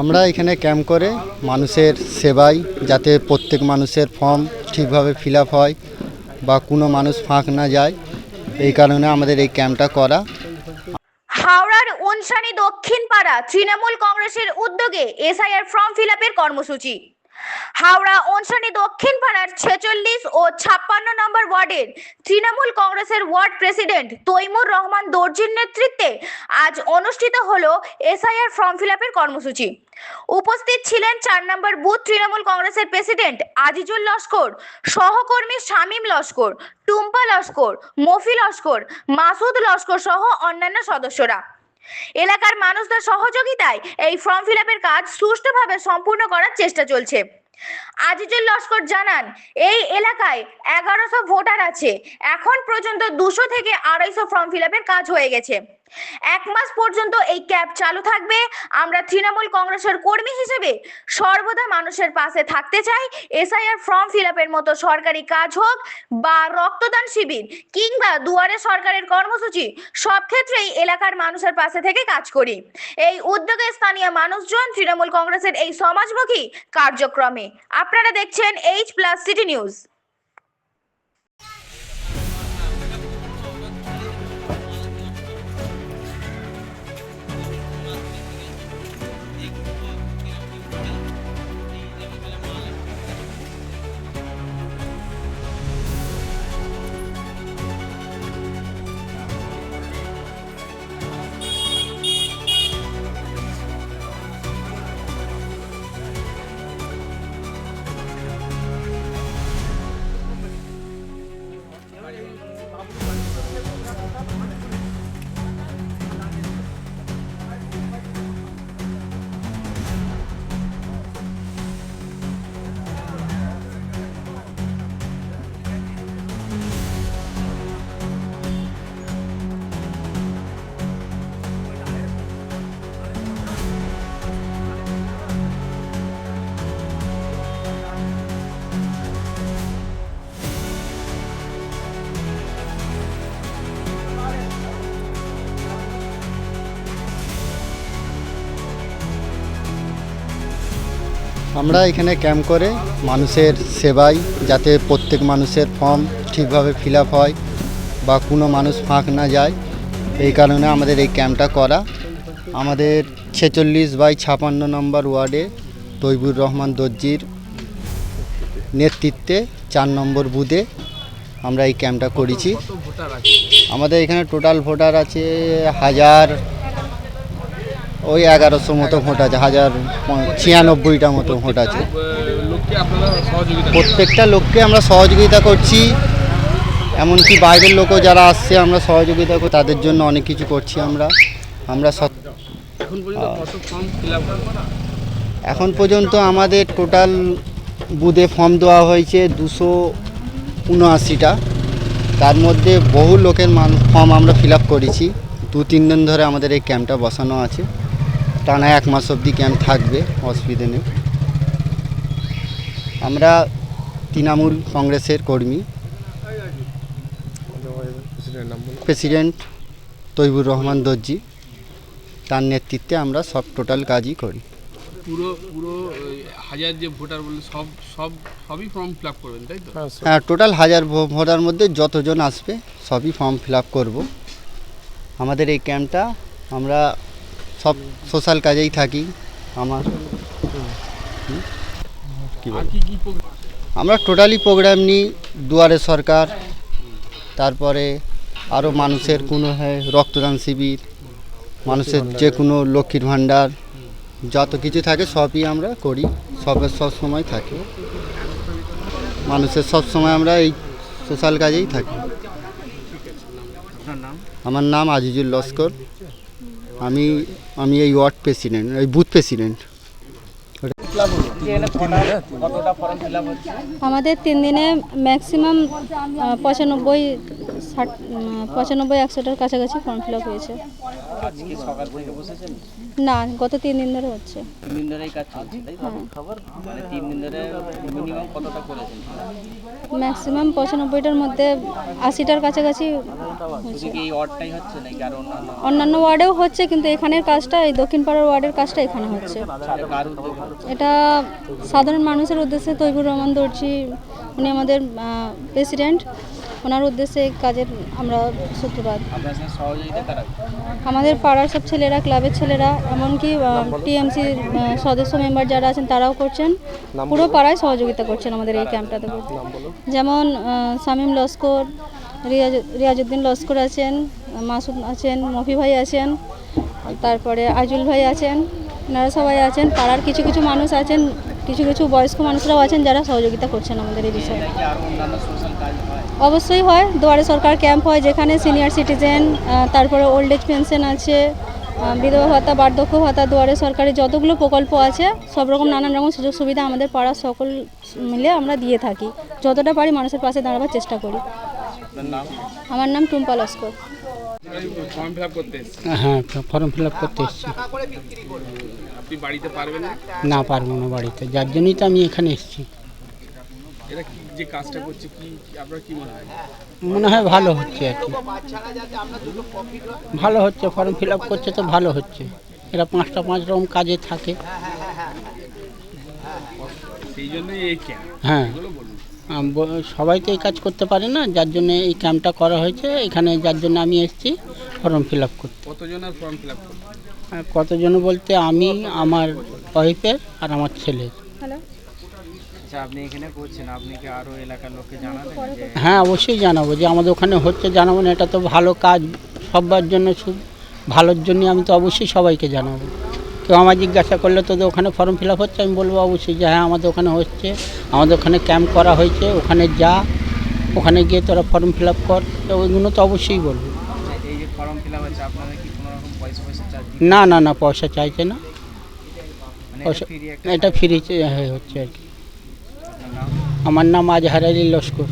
আমরা এখানে ক্যাম্প করে মানুষের সেবায় যাতে প্রত্যেক মানুষের ফর্ম ঠিকভাবে ফিল আপ হয় বা কোনো মানুষ ফাঁক না যায়, এই কারণে আমাদের এই ক্যাম্পটা করা। হাওড়ার উনসানি দক্ষিণ পাড়া তৃণমূল কংগ্রেসের উদ্যোগে এসআইআর ফর্ম ফিল আপের কর্মসূচি। হাওড়া উনসানি দক্ষিণ পাড়ার 46 ও 56 নম্বর ওয়ার্ডের তৃণমূল কংগ্রেসের ওয়ার্ড প্রেসিডেন্ট তৈমুর রহমান দর্জির নেতৃত্বে আজ অনুষ্ঠিত হলো এসআইআর ফর্ম ফিল আপের কর্মসূচি। উপস্থিত ছিলেন 4 নম্বর বুথ তৃণমূল কংগ্রেসের প্রেসিডেন্ট আজিজুল লস্কর, সহকর্মী শামীম লস্কর, টুম্পা লস্কর, মফি লস্কর, মাসুদ লস্কর সহ অন্যান্য সদস্যরা। এলাকার মানুষদের সহযোগিতায় এই ফর্ম ফিল আপের কাজ সুষ্ঠুভাবে সম্পূর্ণ করার চেষ্টা চলছে। আজিজুল লস্কর জানান, এই এলাকায় 1100 ভোটার আছে। এখন পর্যন্ত 200 থেকে 250 ফর্ম ফিল আপের কাজ হয়ে গেছে। 1 মাস পর্যন্ত এই ক্যাম্প চালু থাকবে। আমরা তৃণমূল কংগ্রেসের কর্মী হিসেবে সর্বদা মানুষের পাশে থাকতে চাই। এসআইআর ফর্ম ফিল আপের মতো সরকারি কাজ হোক বা রক্তদান শিবির কিংবা দুয়ারে সরকারের কর্মসূচি, সব ক্ষেত্রেই এলাকার মানুষের পাশে থেকে কাজ করি। এই উদ্যোগে স্থানীয় মানুষজন তৃণমূল কংগ্রেসের এই সমাজমুখী কার্যক্রমে। আপনারা দেখছেন H+ সিটি নিউজ। আমরা এখানে ক্যাম্প করে মানুষের সেবায় যাতে প্রত্যেক মানুষের ফর্ম ঠিকভাবে ফিল আপ হয় বা কোনো মানুষ ফাঁক না যায়, এই কারণে আমাদের এই ক্যাম্পটা করা। আমাদের 46/56 নম্বর ওয়ার্ডে তৈবুর রহমান দর্জির নেতৃত্বে 4 নম্বর বুথে আমরা এই ক্যাম্পটা করেছি। আমাদের এখানে টোটাল ভোটার আছে 1100 মতো ভোট আছে, 1096টা মতো ভোট আছে। প্রত্যেকটা লোককে আমরা সহযোগিতা করছি, এমনকি বাইরের লোকও যারা আসছে আমরা সহযোগিতা করি, তাদের জন্য অনেক কিছু করছি। এখন পর্যন্ত আমাদের টোটাল বুথে ফর্ম দেওয়া হয়েছে 279টা। তার মধ্যে বহু লোকের ফর্ম আমরা ফিল আপ করেছি। 2-3 দিন ধরে আমাদের এই ক্যাম্পটা বসানো আছে। টানা 1 মাস অবধি ক্যাম্প থাকবে, অসুবিধে নেই। আমরা তৃণমূল কংগ্রেসের কর্মী, প্রেসিডেন্ট তৈবুর রহমান দর্জি, তার নেতৃত্বে আমরা সব টোটাল কাজই করি। পুরো 1000 যে ভোটার বলে সবই ফর্ম ফিল আপ করবেন, তাই তো? হ্যাঁ, টোটাল 1000 ভোটার মধ্যে যতজন আসবে সবই ফর্ম ফিল আপ করবো। আমাদের এই ক্যাম্পটা আমরা সব সোশ্যাল কাজেই থাকি। আমরা টোটালি প্রোগ্রাম নিই, দুয়ারে সরকার, তারপরে আরও মানুষের কোনো রক্তদান শিবির, মানুষের যে কোনো লক্ষ্মীর ভাণ্ডার, যত কিছু থাকে সবই আমরা করি। সব সময় থাকি মানুষের, সব সময় আমরা এই সোশ্যাল কাজেই থাকি। আমার নাম আজিজুল লস্কর। আমি এই ওয়ার্ড প্রেসিডেন্ট, এই বুথ প্রেসিডেন্ট। কতটা ফর্ম ফিল আপ হচ্ছে? আমাদের 3 দিনে ম্যাক্সিমাম 95-100টার কাছাকাছি ফর্ম ফিল আপ হয়েছে। আজকে সকাল থেকে বসেছেন? না, গত 3 দিন ধরে হচ্ছে। 3 দিন ধরেই কাজ চলছে, তাই তো? মানে 3 দিন ধরে মিনিমাম কতটা করেছেন? ম্যাক্সিমাম 95টার মধ্যে 80টার কাছাকাছি শুধু কি এই ওয়ার্ডটাই হচ্ছে নাকি আর অন্যান্য? অন্যান্য ওয়ার্ডেও হচ্ছে, কিন্তু এখানের কাজটা, এই দক্ষিণ পাড়ার ওয়ার্ডের কাজটা এখানে হচ্ছে। এটা কার উদ্যোগে হচ্ছে? এটা সাধারণ মানুষের উদ্দেশ্যে তৈবুর রহমান দর্জি, উনি আমাদের প্রেসিডেন্ট, ওনার উদ্দেশ্যে এই কাজের আমরা সূত্রপাত। আপনার সাথে সহযোগিতা কারা? আমাদের পাড়ার সব ছেলেরা, ক্লাবের ছেলেরা, এমনকি টিএমসি সদস্য মেম্বার যারা আছেন তারাও করছেন। পুরো পাড়ায় সহযোগিতা করছেন আমাদের এই ক্যাম্পটাতে। যেমন শামীম লস্কর, রিয়াজউদ্দিন লস্কর আছেন, মাসুদ আছেন, মফি ভাই আছেন, তারপরে আইজুল ভাই আছেন, এনারা সবাই আছেন। পাড়ার কিছু কিছু মানুষ আছেন, কিছু কিছু বয়স্ক মানুষরাও আছেন যারা সহযোগিতা করছেন আমাদের এই বিষয়ে। নাকি আর অন্যান্য সোশ্যাল কাজ হয়? অবশ্যই হয়, দুয়ারে সরকার ক্যাম্প হয় যেখানে সিনিয়র সিটিজেন, তারপরে ওল্ড এজ পেনশন আছে, বিধবা ভাতা, বার্ধক্য ভাতা, দুয়ারে সরকারি যতগুলো প্রকল্প আছে সব রকম নানান রকম সুযোগ সুবিধা আমাদের পাড়ার সকল মিলে আমরা দিয়ে থাকি। যতটা পারি মানুষের পাশে দাঁড়াবার চেষ্টা করি। আপনার নাম? আমার নাম Tumpa Laskar. Form fill up করতে এসেছেন, হ্যাঁ, ফর্ম ফিল আপ করতে এসেছি। আপনি বাড়িতে পারবেন না? না, পারবো না বাড়িতে, যার জন্যই তো আমি এখানে এসেছি। এরা কি যে কাজটা করছে, কি আপনার কি মনে হয়? মনে হয় ভালো হচ্ছে আর কি, ভালো হচ্ছে। ফর্ম ফিল আপ করছে তো ভালো হচ্ছে। এরা 5টা 5 রকম কাজে থাকে। সেই জন্যই এই ক্যাম্প, হ্যাঁ, এগুলো বলুন। সবাই তো এই কাজ করতে পারে না, যার জন্য এই ক্যাম্পটা করা হয়েছে এখানে, যার জন্য আমি এসেছি ফর্ম ফিল আপ করতে। কতজন আর ফর্ম ফিল আপ করবে? কতজন বলতে আমি, আমার ওয়াইফের আর আমার ছেলের। হ্যালো, আচ্ছা, আপনি এখানে করছেন, আপনি কি আরো এলাকার লোককে জানাবেন যে? হ্যাঁ, অবশ্যই জানাবো যে আমাদের ওখানে হচ্ছে, জানাবো না? এটা তো ভালো কাজ সবার জন্য, ভালোর জন্য আমি তো অবশ্যই সবাইকে জানাবো। কেউ আমার জিজ্ঞাসা করলে তোদের ওখানে ফর্ম ফিল আপ হচ্ছে, আমি বলবো অবশ্যই যে হ্যাঁ আমাদের ওখানে হচ্ছে, আমাদের ওখানে ক্যাম্প করা হয়েছে, ওখানে যা, ওখানে গিয়ে তোরা ফর্ম ফিল আপ কর, তো ওইগুলো তো অবশ্যই বলবো। এই যে ফর্ম ফিল আপ হচ্ছে, আপনারা কি কোনো রকম পয়সা চার্জ? না না না, পয়সা চাইছে না, মানে পয়সা ফ্রি একটা? এটা ফ্রি হচ্ছে আর কি। আপনার নাম? আমার নাম আজহার আলী লস্কর।